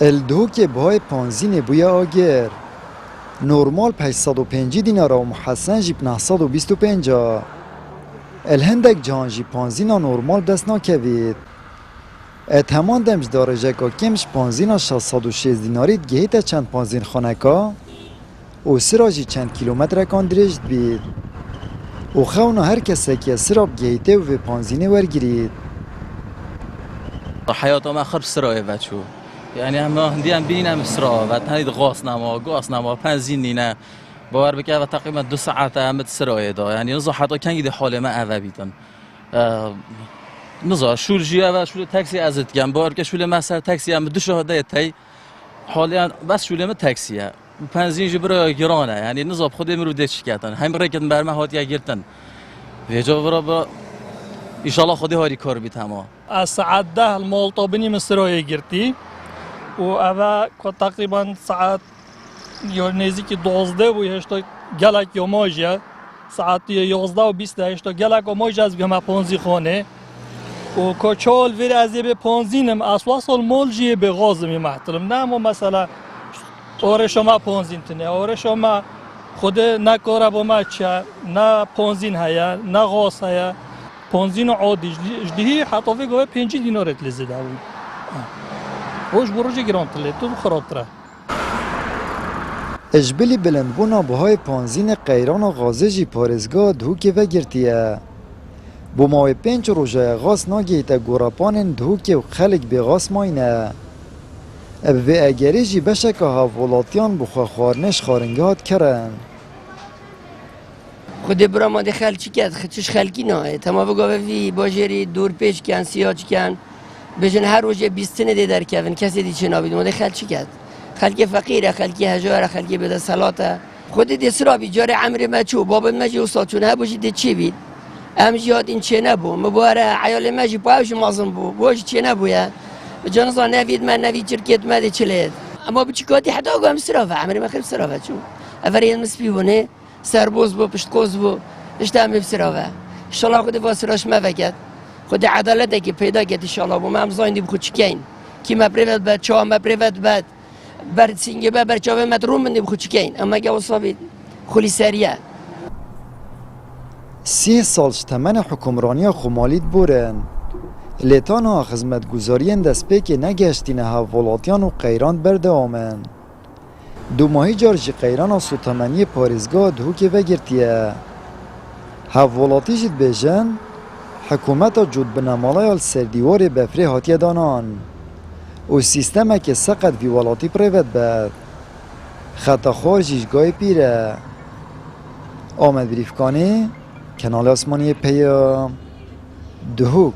الدهو که بهای پانزین بویا آگر نورمال 505 دینار و محسن جی 925. الهندک جهان جی پانزینا نورمال دست ناکوید. ات همان دمج دارجه که کمش پانزینا 606 دیناری گهیت چند پانزین خانکا و سراجی چند کیلومتر کان درشت بید. و خونا هر کسی که سراب گهیته و پانزینه ورگرید. حیات ما خرب سرایه بچو. یعنی هم هندیان بینم سرا و تنید غاص نما پنزین نینه باور بکه و تقریبا 2 ساعت هم سرایه دا یعنی نزا حتی کنگی ده حال ما اوه بیدن نزا شول جیه و شول تاکسی ازت گم باور که شول مثلا تاکسی هم 2 شهاده تی حالا بس شول ما تاکسیه پنزین جبر گرانه یعنی نزا خودم رو ده شکایتن هم رکن برم هاتی گرتن ویجا برا با ایشالا خودی هاری کار بی تمام از ساعت 10 المالطابنی مسرایه گرتی و اوه که تقریبا ساعت یا نزدیک 12 و هشتا گلک یا ماجه ساعت 11 و 20 هشتا گلک و ماجه از بیام پانزی خانه و که چال ویر از به پانزینم اسواس مال جیه به غازمی محترم نه ما مثلا آره شما پانزین تنه آره شما خود نه کاره با ما چه نه پانزین هیا نه غاز هیا پانزین عادی جدیه حتی فکر 5 دینار تلزه داوی روش بروج گران تله تو خرابتره اجبلی بلندبونا بهای پانزین قیران و غازه جی پارزگاه دهو که وگرتیه. بو ماوی 5 روژه غاز ناگیتا گوراپانن دهو که خلق به غاز ماینه. اب و اگری جی بشکه ها ولاتیان بخوا خوارنش خارنگات کرن. خود برا ما دخل چی کرد خودش خلکی نه تمام بگاه وی باجری دور پیش کن سیاج کن بجن هر روز 20 ده در کفن کسی دی چنابید ما دخل چی کرد خلکی فقیره خلکی هجاره خلکی بده صلاته خود دی سرابی جار عمر مچو باب مجی استاد چون هبوجی دی چی بید ام جهاد این چه نبو مباره عیال مجی باوش مازم بو باش چه نبویا جانزا نوید من نوید شرکت مده چلید اما بچیکاتی حتی گام سرافه عمر ما خیلی سرافه چون افرین مسپیونه سربوز بو پشت قوز بو اشتام بسرافه انشالله خود واسراش مفکت خود عدالت که پیدا کرد انشالله بو من زایندی بخود چکین کی مبرد بد چا مبرد بد بر سینگه بر چاوه مدروم من بخود چکین اما که وصابید خلی سریه 30 سالش تمن حکمرانی خمالید بورن. لیتانا خدمتگزارین دست پیک نگشتینه ها ولاتیان و قیران برده آمن. 2 ماهی جارجی قیران و سوتمنی پارزگاه دهو که وگرتیه. ها ولاتی جید بیجن حکومت جود بنامالای سردیوار بفری هاتیه دانان. و سیستمه که سقط وی ولاتی پریوت بد. خطا خارجیش گای پیره. آمد بریفکانی کنال آسمانی پیام دهوک